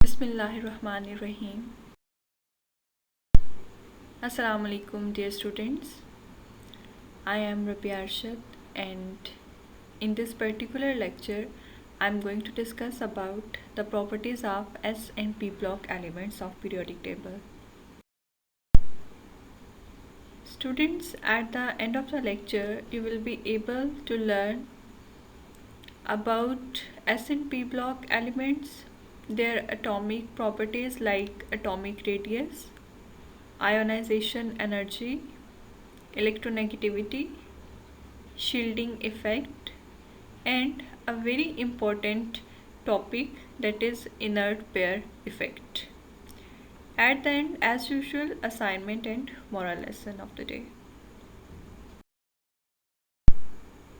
Bismillahirrahmanirrahim. Assalamu alaikum, dear students. I am Rabi Arshad, and in this particular lecture, I am going to discuss about the properties of S and P block elements of periodic table. Students, at the end of the lecture, you will be able to learn about S and P block elements, their atomic properties like atomic radius, ionization energy, electronegativity, shielding effect, and a very important topic, that is inert pair effect. At the end, as usual, assignment and moral lesson of the day.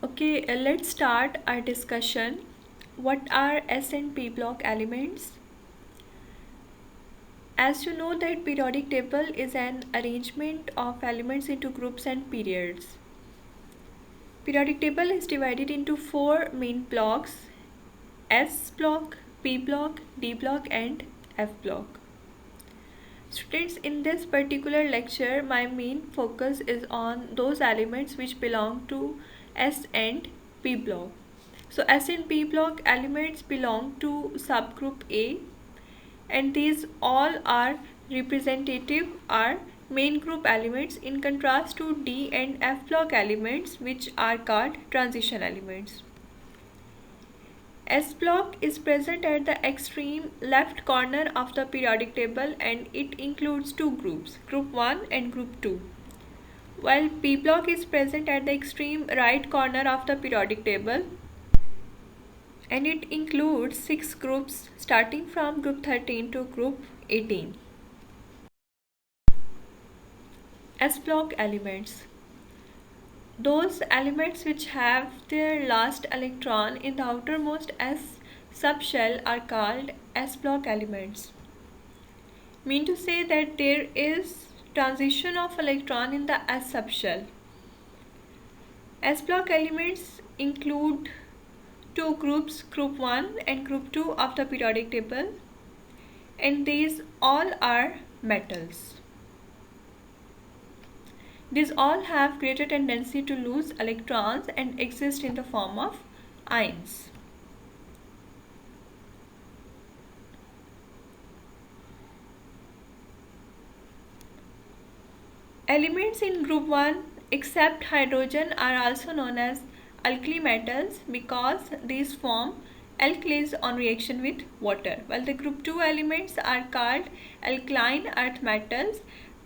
Okay, let's start our discussion. What are S and P block elements? As you know that periodic table is an arrangement of elements into groups and periods. Periodic table is divided into four main blocks: S block, P block, D block and F block. Students, in this particular lecture, my main focus is on those elements which belong to S and P block. So S and P block elements belong to subgroup A, and these all are representative, are main group elements, in contrast to D and F block elements, which are called transition elements. S block is present at the extreme left corner of the periodic table, and it includes two groups, group 1 and group 2, while P block is present at the extreme right corner of the periodic table, and it includes 6 groups starting from group 13 to group 18. S block elements. Those elements which have their last electron in the outermost S subshell are called S block elements. Mean to say that there is transition of electron in the S subshell. S block elements include two groups, group 1 and group 2 of the periodic table, and these all are metals. These all have greater tendency to lose electrons and exist in the form of ions. Elements in group 1 except hydrogen are also known as alkali metals because these form alkalis on reaction with water, while the group 2 elements are called alkaline earth metals.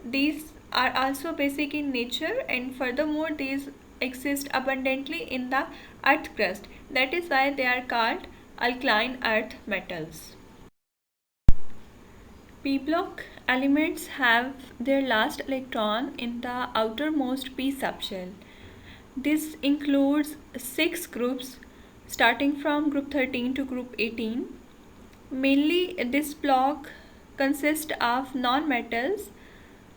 These are also basic in nature, and furthermore these exist abundantly in the earth crust. That is why they are called alkaline earth metals. P block elements have their last electron in the outermost P subshell. This includes 6 groups starting from group 13 to group 18. Mainly this block consists of non-metals,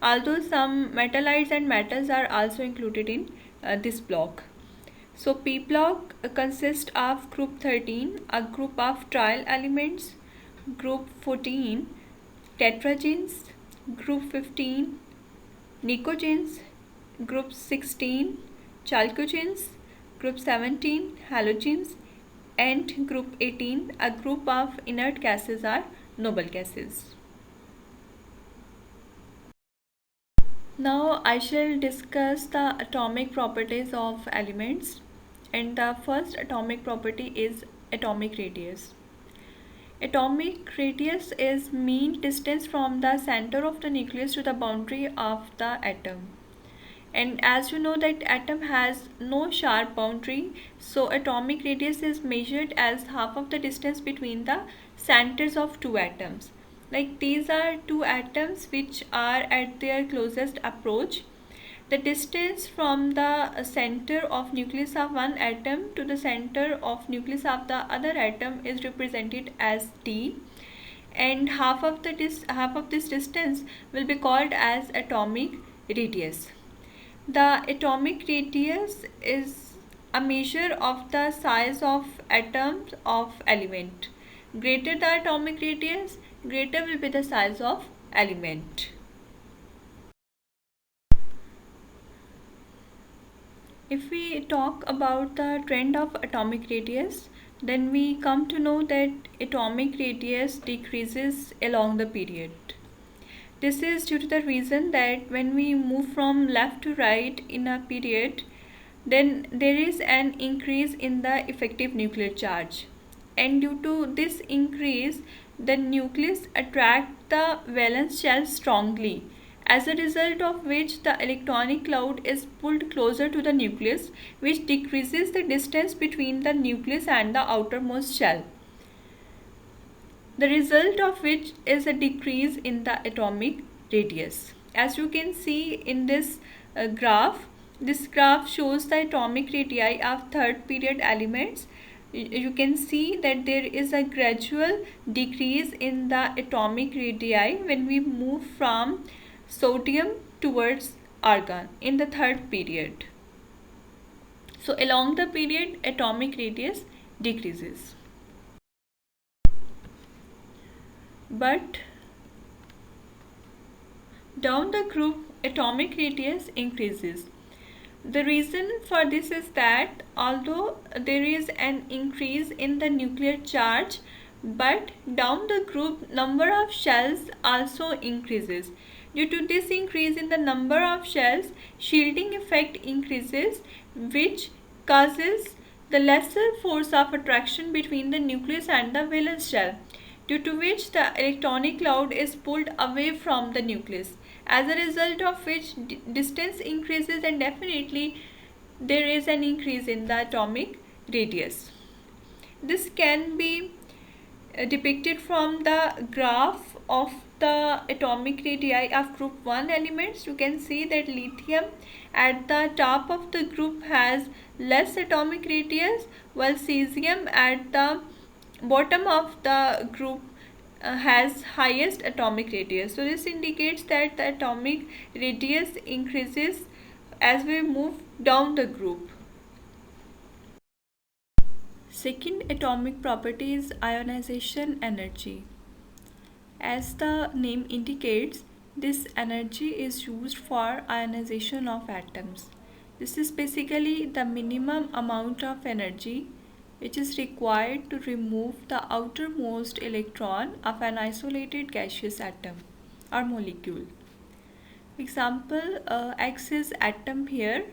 although some metallites and metals are also included in this block. So P block consists of group 13, a group of trial elements, group 14 tetragens, group 15 nicogens, group 16 chalcogens, group 17 halogens, and group 18 a group of inert gases or noble gases. Now I shall discuss the atomic properties of elements, and the first atomic property is atomic radius. Atomic radius is mean distance from the center of the nucleus to the boundary of the atom. And as you know that atom has no sharp boundary, so atomic radius is measured as half of the distance between the centers of two atoms. Like these are two atoms which are at their closest approach. The distance from the center of nucleus of one atom to the center of nucleus of the other atom is represented as d, and half of this distance will be called as atomic radius. The atomic radius is a measure of the size of atoms of element. Greater the atomic radius, greater will be the size of element. If we talk about the trend of atomic radius, then we come to know that atomic radius decreases along the period. This is due to the reason that when we move from left to right in a period, then there is an increase in the effective nuclear charge. And due to this increase, the nucleus attracts the valence shell strongly, as a result of which the electronic cloud is pulled closer to the nucleus, which decreases the distance between the nucleus and the outermost shell, the result of which is a decrease in the atomic radius. As you can see in this graph, this graph shows the atomic radii of third period elements. You can see that there is a gradual decrease in the atomic radii when we move from sodium towards argon in the third period. So along the period, atomic radius decreases. But down the group, atomic radius increases. The reason for this is that although there is an increase in the nuclear charge, but down the group number of shells also increases. Due to this increase in the number of shells, shielding effect increases, which causes the lesser force of attraction between the nucleus and the valence shell, due to which the electronic cloud is pulled away from the nucleus, as a result of which distance increases and definitely there is an increase in the atomic radius. This can be depicted from the graph of the atomic radii of group 1 elements. You can see that lithium at the top of the group has less atomic radius, while cesium at the bottom of the group has highest atomic radius. So this indicates that the atomic radius increases as we move down the group. Second atomic property is ionization energy. As the name indicates, this energy is used for ionization of atoms. This is basically the minimum amount of energy which is required to remove the outermost electron of an isolated gaseous atom or molecule. Example, X is atom here.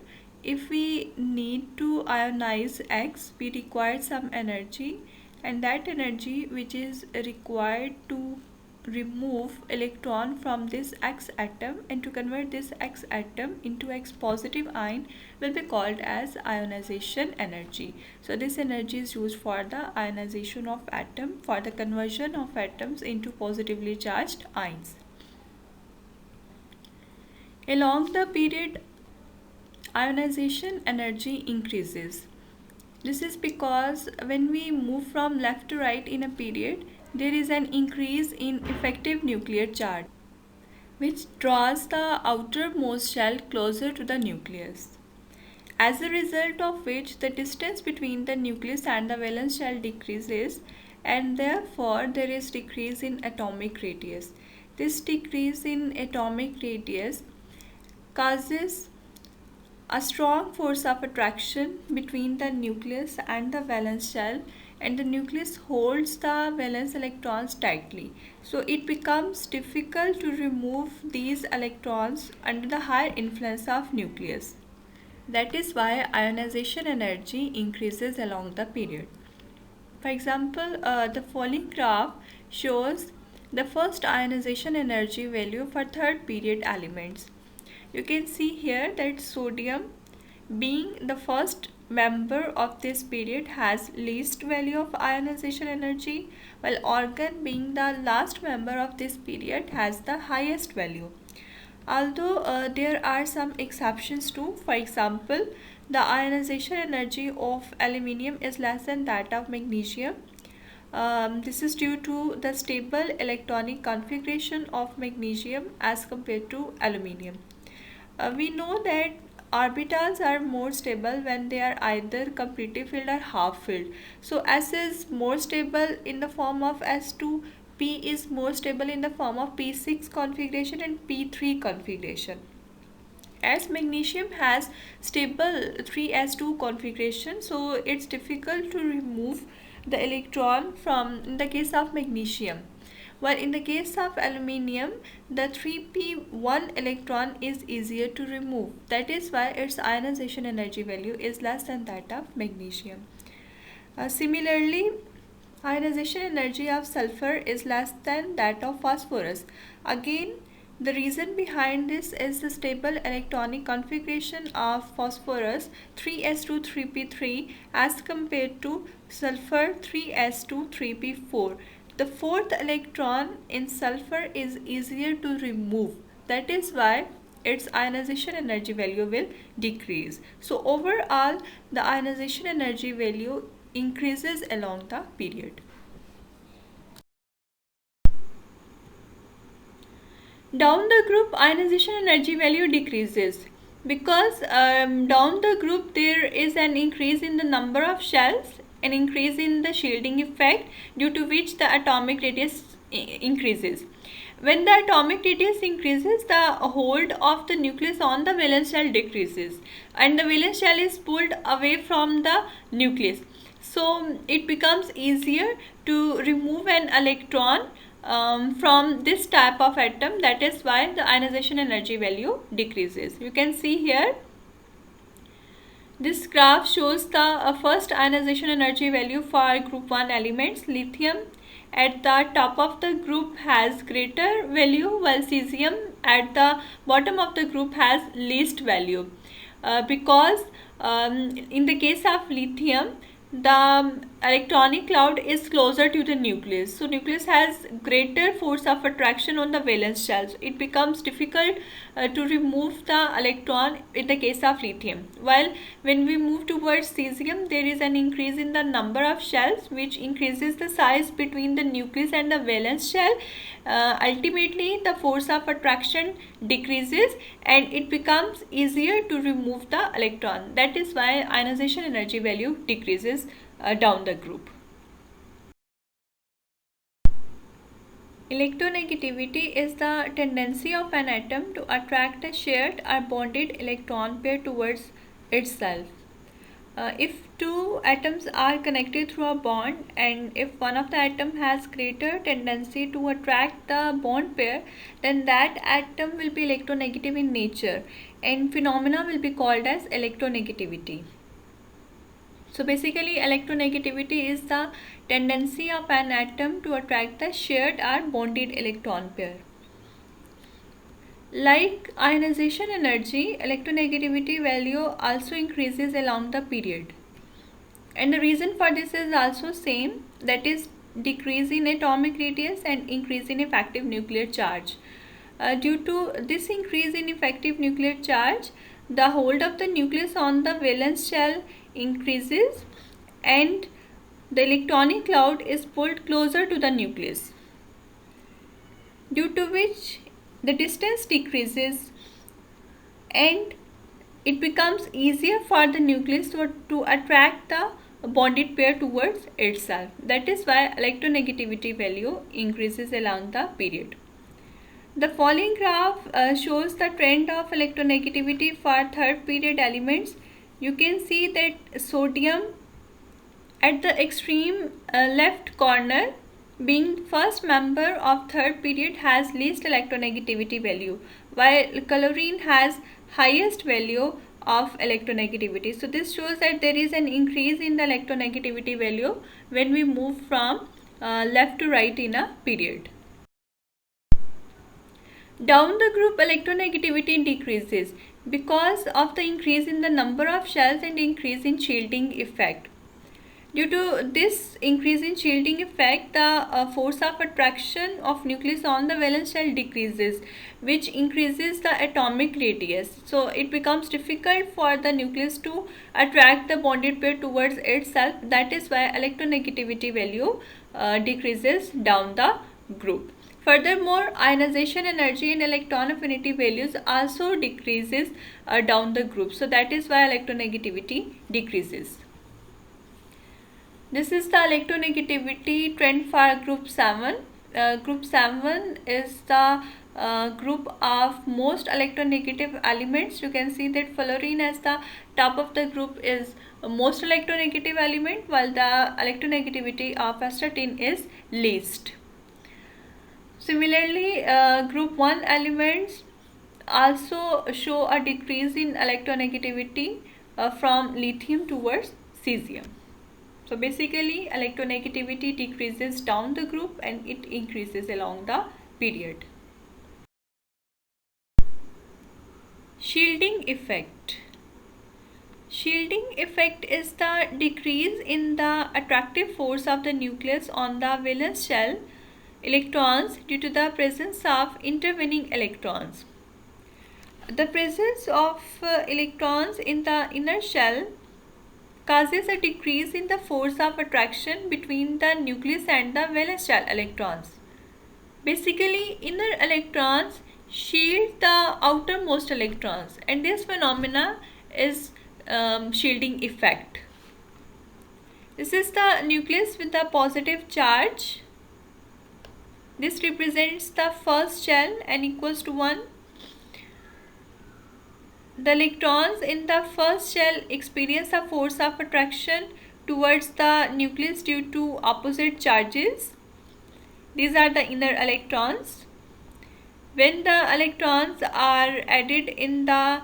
If we need to ionize X, we require some energy, and that energy which is required to remove electron from this X atom and to convert this X atom into X positive ion will be called as ionization energy. So this energy is used for the ionization of atom, for the conversion of atoms into positively charged ions. Along the period, ionization energy increases. This is because when we move from left to right in a period, there is an increase in effective nuclear charge, which draws the outermost shell closer to the nucleus, as a result of which the distance between the nucleus and the valence shell decreases, and therefore there is decrease in atomic radius. This decrease in atomic radius causes a strong force of attraction between the nucleus and the valence shell, and the nucleus holds the valence electrons tightly. So it becomes difficult to remove these electrons under the higher influence of nucleus. That is why ionization energy increases along the period. For example, the following graph shows the first ionization energy value for third period elements. You can see here that sodium, being the first member of this period, has least value of ionization energy, while argon, being the last member of this period, has the highest value. Although there are some exceptions too. For example, the ionization energy of aluminium is less than that of magnesium. This is due to the stable electronic configuration of magnesium as compared to aluminium. We know that orbitals are more stable when they are either completely filled or half filled. So S is more stable in the form of S2, P is more stable in the form of P6 configuration and P3 configuration. As magnesium has stable 3s2 configuration, so it's difficult to remove the electron from in the case of magnesium. While in the case of aluminium, the 3p1 electron is easier to remove. That is why its ionization energy value is less than that of magnesium. Similarly, ionization energy of sulfur is less than that of phosphorus. Again, the reason behind this is the stable electronic configuration of phosphorus 3s2 3p3 as compared to sulfur 3s2 3p4. The fourth electron in sulfur is easier to remove. That is why its ionization energy value will decrease. So overall, the ionization energy value increases along the period. Down the group, ionization energy value decreases because down the group there is an increase in the number of shells, an increase in the shielding effect, due to which the atomic radius increases. When the atomic radius increases, the hold of the nucleus on the valence shell decreases and the valence shell is pulled away from the nucleus. So it becomes easier to remove an electron from this type of atom. That is why the ionization energy value decreases. You can see here, this graph shows the first ionization energy value for group 1 elements. Lithium at the top of the group has greater value, while cesium at the bottom of the group has least value. Because in the case of lithium, the electronic cloud is closer to the nucleus, so nucleus has greater force of attraction on the valence shells. It becomes difficult to remove the electron in the case of lithium. While when we move towards cesium, there is an increase in the number of shells, which increases the size between the nucleus and the valence shell. Ultimately, the force of attraction decreases and it becomes easier to remove the electron. That is why ionization energy value decreases down the group. Electronegativity is the tendency of an atom to attract a shared or bonded electron pair towards itself. If two atoms are connected through a bond, and if one of the atom has greater tendency to attract the bond pair, then that atom will be electronegative in nature and phenomena will be called as electronegativity. So basically, electronegativity is the tendency of an atom to attract the shared or bonded electron pair. Like ionization energy, electronegativity value also increases along the period. And the reason for this is also same, that is decrease in atomic radius and increase in effective nuclear charge. Due to this increase in effective nuclear charge, the hold of the nucleus on the valence shell increases and the electronic cloud is pulled closer to the nucleus, due to which the distance decreases and it becomes easier for the nucleus to attract the bonded pair towards itself. That is why electronegativity value increases along the period. The following graph shows the trend of electronegativity for third period elements. You can see that sodium at the extreme left corner, being first member of third period, has least electronegativity value, while chlorine has highest value of electronegativity. So this shows that there is an increase in the electronegativity value when we move from left to right in a period. Down the group, electronegativity decreases because of the increase in the number of shells and increase in shielding effect. Due to this increase in shielding effect, the force of attraction of nucleus on the valence shell decreases, which increases the atomic radius. So it becomes difficult for the nucleus to attract the bonded pair towards itself. That is why electronegativity value decreases down the group. Furthermore, ionization energy and electron affinity values also decreases down the group. So that is why electronegativity decreases. This is the electronegativity trend for group 7. Group 7 is the group of most electronegative elements. You can see that fluorine as the top of the group is most electronegative element, while the electronegativity of astatine is least. Similarly, group 1 elements also show a decrease in electronegativity from lithium towards cesium. So basically, electronegativity decreases down the group and it increases along the period. Shielding effect. Shielding effect is the decrease in the attractive force of the nucleus on the valence shell electrons due to the presence of intervening electrons. The presence of electrons in the inner shell causes a decrease in the force of attraction between the nucleus and the valence shell electrons. Basically, inner electrons shield the outermost electrons, and this phenomena is shielding effect. This is the nucleus with the positive charge. This represents the first shell, n equals to 1. The electrons in the first shell experience a force of attraction towards the nucleus due to opposite charges. These are the inner electrons. When the electrons are added in the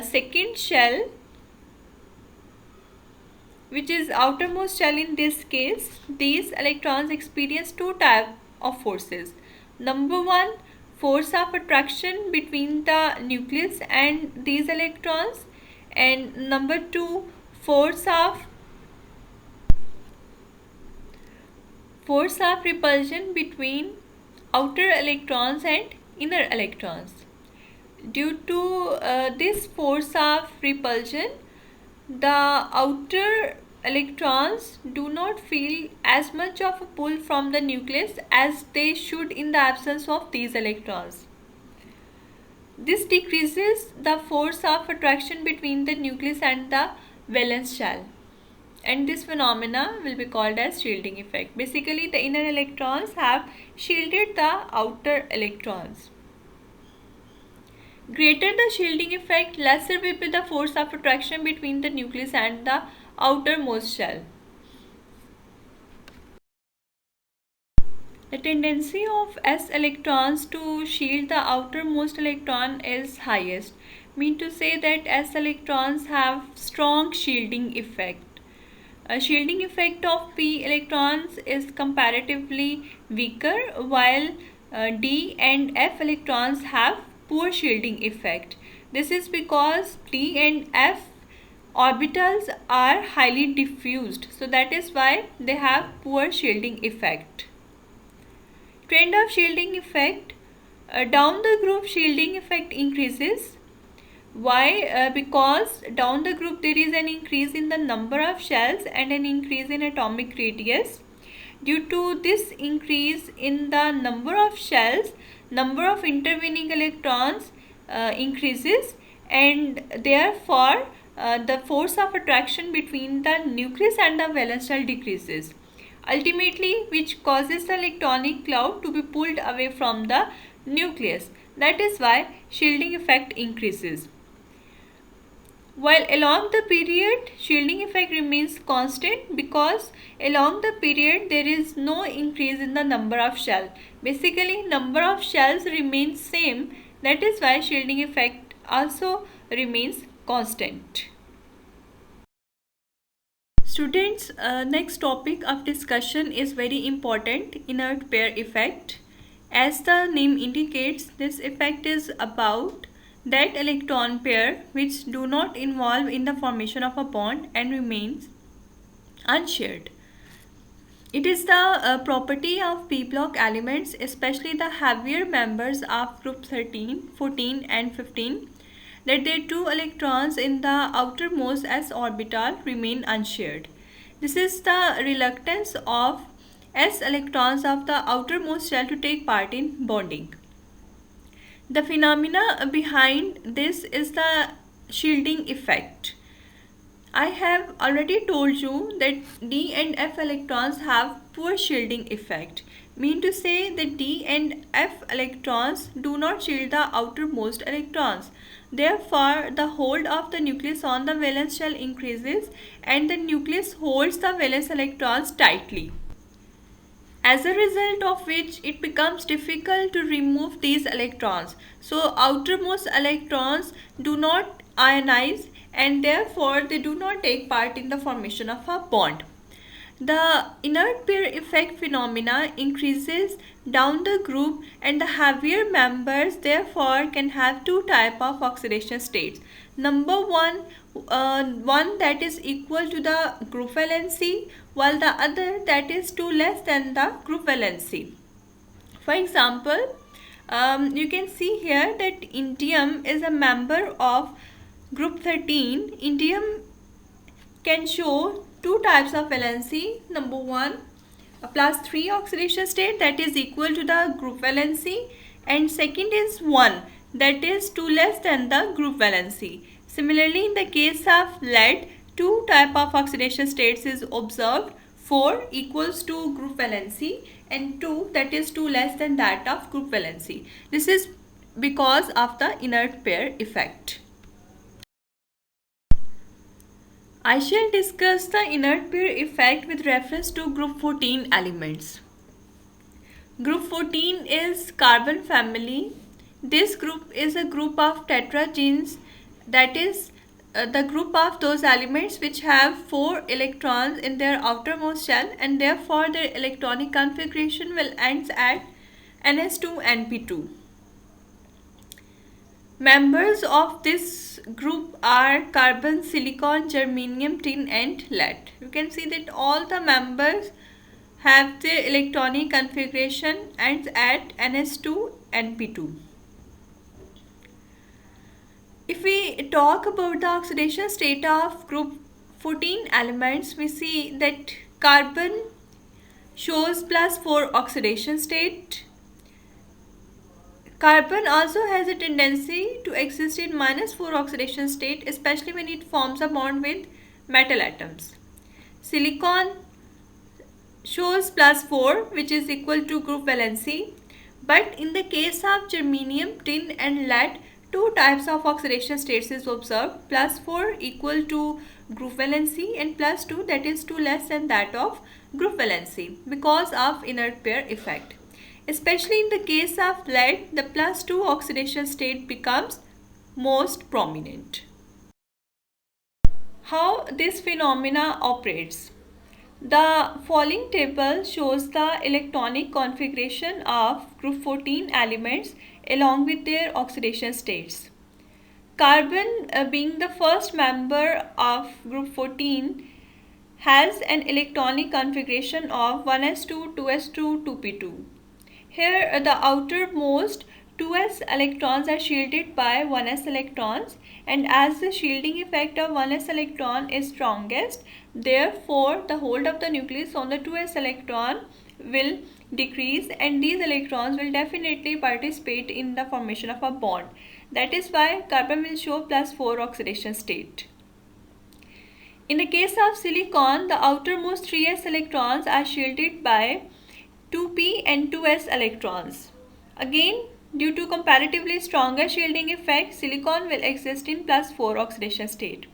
second shell, which is outermost shell in this case, these electrons experience two types of forces. Number one, force of attraction between the nucleus and these electrons, and number two, force of repulsion between outer electrons and inner electrons. Due to this force of repulsion, the outer electrons do not feel as much of a pull from the nucleus as they should in the absence of these electrons. This decreases the force of attraction between the nucleus and the valence shell, and this phenomena will be called as shielding effect. Basically, the inner electrons have shielded the outer electrons. Greater the shielding effect, lesser will be the force of attraction between the nucleus and the outermost shell. The tendency of s electrons to shield the outermost electron is highest, mean to say that s electrons have strong shielding effect. A shielding effect of p electrons is comparatively weaker, while d and f electrons have poor shielding effect. This is because d and f orbitals are highly diffused, so that is why they have poor shielding effect. Trend of shielding effect, down the group shielding effect increases. Why? Because down the group there is an increase in the number of shells and an increase in atomic radius. Due to this increase in the number of shells, number of intervening electrons increases, and therefore the force of attraction between the nucleus and the valence shell decreases, ultimately which causes the electronic cloud to be pulled away from the nucleus. That is why shielding effect increases. While along the period, shielding effect remains constant because along the period there is no increase in the number of shells. Basically, number of shells remains same. That is why shielding effect also remains constant. Students, next topic of discussion is very important, inert pair effect. As the name indicates, this effect is about that electron pair which do not involve in the formation of a bond and remains unshared. It is the property of p block elements, especially the heavier members of group 13, 14 and 15, that their two electrons in the outermost s orbital remain unshared. This is the reluctance of s electrons of the outermost shell to take part in bonding. The phenomena behind this is the shielding effect. I have already told you that d and f electrons have poor shielding effect. Mean to say that d and f electrons do not shield the outermost electrons. Therefore, the hold of the nucleus on the valence shell increases and the nucleus holds the valence electrons tightly, as a result of which it becomes difficult to remove these electrons. So outermost electrons do not ionize and therefore they do not take part in the formation of a bond. The inert pair effect phenomena increases down the group and the heavier members therefore can have two types of oxidation states. Number one that is equal to the group valency, while the other that is 2 less than the group valency. For example, you can see here that indium is a member of group 13. Indium can show two types of valency. Number one, a +3 oxidation state that is equal to the group valency, and second is 1 that is 2 less than the group valency. Similarly, in the case of lead, two type of oxidation states is observed. 4 equals to group valency and 2 that is 2 less than that of group valency. This is because of the inert pair effect. I shall discuss the inert pair effect with reference to group 14 elements. Group 14 is carbon family. This group is a group of tetragenes, that is the group of those elements which have 4 electrons in their outermost shell and therefore their electronic configuration will ends at Ns2Np2. Members of this group are carbon, silicon, germanium, tin and lead. You can see that all the members have their electronic configuration ends at Ns2Np2. If we talk about the oxidation state of group 14 elements, we see that carbon shows +4 oxidation state. Carbon also has a tendency to exist in -4 oxidation state, especially when it forms a bond with metal atoms. Silicon shows +4, which is equal to group valency, but in the case of germanium, tin and lead, two types of oxidation states is observed. +4 equal to group valency and +2 that is 2 less than that of group valency because of inert pair effect. Especially in the case of lead, the +2 oxidation state becomes most prominent. How this phenomena operates? The following table shows the electronic configuration of group 14 elements along with their oxidation states. Carbon, being the first member of group 14, has an electronic configuration of 1s2, 2s2, 2p2. Here the outermost 2s electrons are shielded by 1s electrons, and as the shielding effect of 1s electron is strongest, therefore the hold of the nucleus on the 2s electron will decrease and these electrons will definitely participate in the formation of a bond. That is why carbon will show +4 oxidation state. In the case of silicon, the outermost 3s electrons are shielded by 2p and 2s electrons. Again, due to comparatively stronger shielding effect, silicon will exist in +4 oxidation state.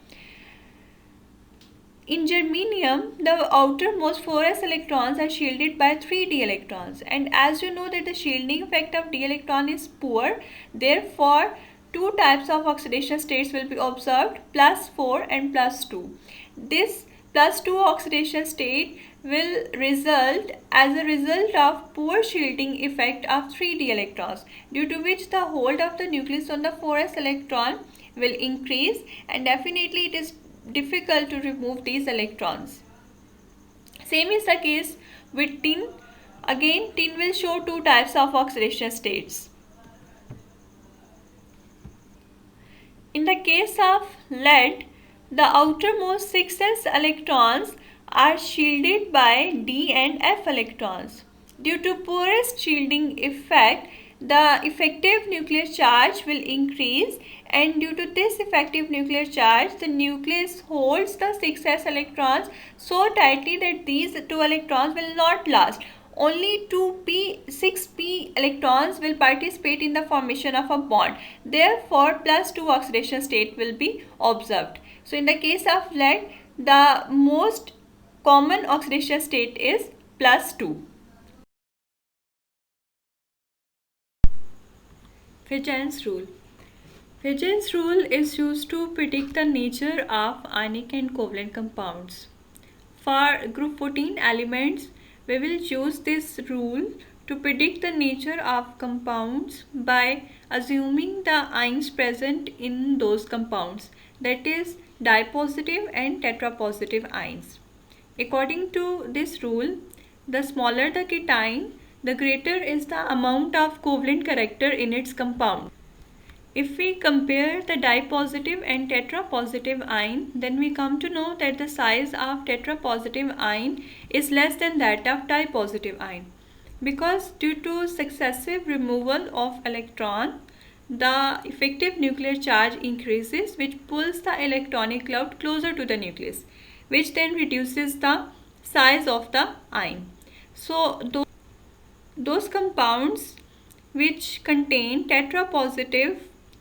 In germanium, the outermost 4s electrons are shielded by 3d electrons, and as you know that the shielding effect of d electron is poor, therefore two types of oxidation states will be observed, +4 and +2. This +2 oxidation state will result as a result of poor shielding effect of 3d electrons, due to which the hold of the nucleus on the 4s electron will increase and definitely it is difficult to remove these electrons. Same is the case with tin. Again, tin will show two types of oxidation states. In the case of lead, the outermost 6s electrons are shielded by d and f electrons. Due to poorest shielding effect, the effective nuclear charge will increase, and due to this effective nuclear charge, the nucleus holds the 6s electrons so tightly that these two electrons will not last. only 6p electrons will participate in the formation of a bond. Therefore, +2 oxidation state will be observed. So in the case of lead, the most common oxidation state is +2. Fagans rule. Fagans rule is used to predict the nature of ionic and covalent compounds. For group 14 elements, we will use this rule to predict the nature of compounds by assuming the ions present in those compounds, that is dipositive and tetrapositive ions. According to this rule, the smaller the cation, the greater is the amount of covalent character in its compound. If we compare the dipositive and tetrapositive ion, then we come to know that the size of tetrapositive ion is less than that of dipositive ion, because due to successive removal of electron, the effective nuclear charge increases, which pulls the electronic cloud closer to the nucleus, which then reduces the size of the ion. So those compounds which contain tetrapositive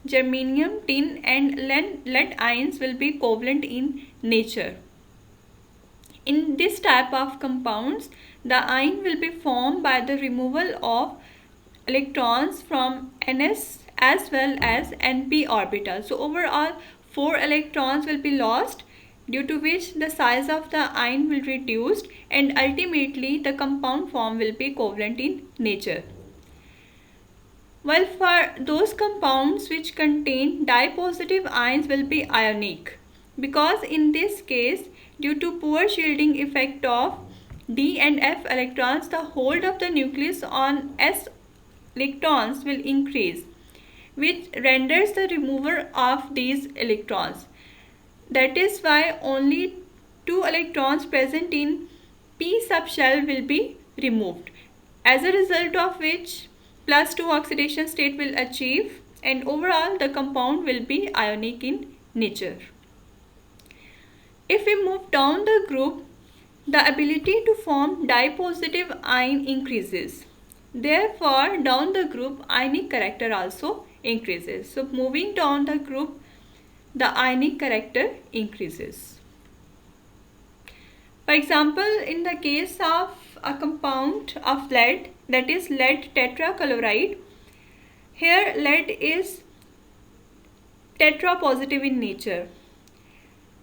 germanium, tin and lead ions will be covalent in nature. In this type of compounds, the ion will be formed by the removal of electrons from ns as well as np orbital. So overall 4 electrons will be lost, due to which the size of the ion will reduce and ultimately the compound form will be covalent in nature. While for those compounds which contain dipositive ions will be ionic, because in this case, due to poor shielding effect of d and f electrons, the hold of the nucleus on s electrons will increase, which renders the removal of these electrons. That is why only 2 electrons present in p subshell will be removed, as a result of which +2 oxidation state will achieve and overall the compound will be ionic in nature. If we move down the group, the ability to form dipositive ion increases. Therefore, down the group, ionic character also increases. So moving down the group, the ionic character increases. For example, in the case of a compound of lead, that is lead tetrachloride, here lead is tetrapositive in nature.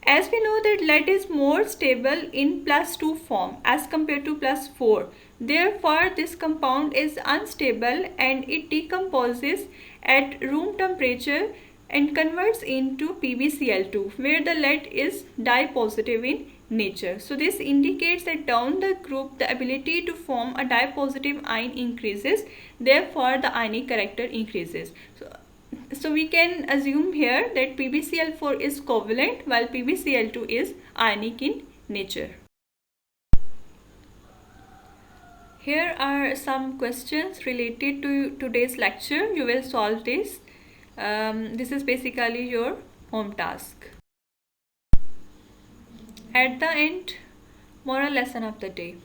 As we know that lead is more stable in +2 form as compared to +4. Therefore, this compound is unstable and it decomposes at room temperature and converts into PbCl2, where the lead is dipositive in nature. So this indicates that down the group the ability to form a dipositive ion increases, therefore the ionic character increases. So we can assume here that PbCl4 is covalent while PbCl2 is ionic in nature. Here are some questions related to today's lecture. You will solve this. This is basically your home task. At the end, moral lesson of the day.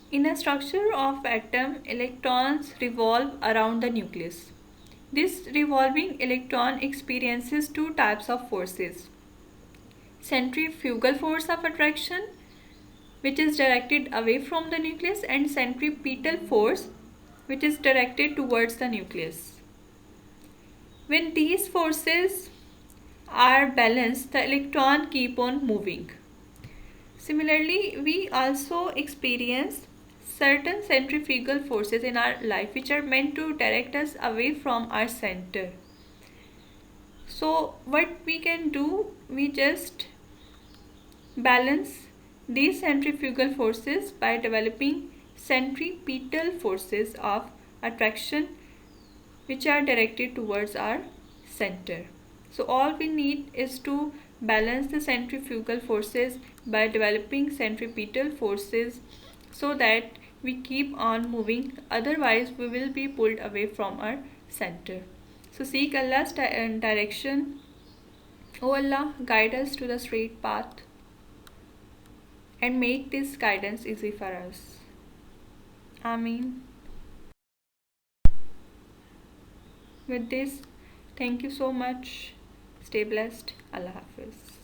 In a structure of atom, electrons revolve around the nucleus. This revolving electron experiences 2 types of forces: centrifugal force of attraction, which is directed away from the nucleus, and centripetal force, which is directed towards the nucleus. When these forces are balanced, the electron keep on moving. Similarly, we also experience certain centrifugal forces in our life which are meant to direct us away from our center. So what we can do, we just balance these centrifugal forces by developing centripetal forces of attraction which are directed towards our center. So all we need is to balance the centrifugal forces by developing centripetal forces so that we keep on moving, otherwise we will be pulled away from our center. So seek Allah's direction. O Allah, guide us to the straight path and make this guidance easy for us. Ameen. With this, thank you so much. Stay blessed. Allah Hafiz.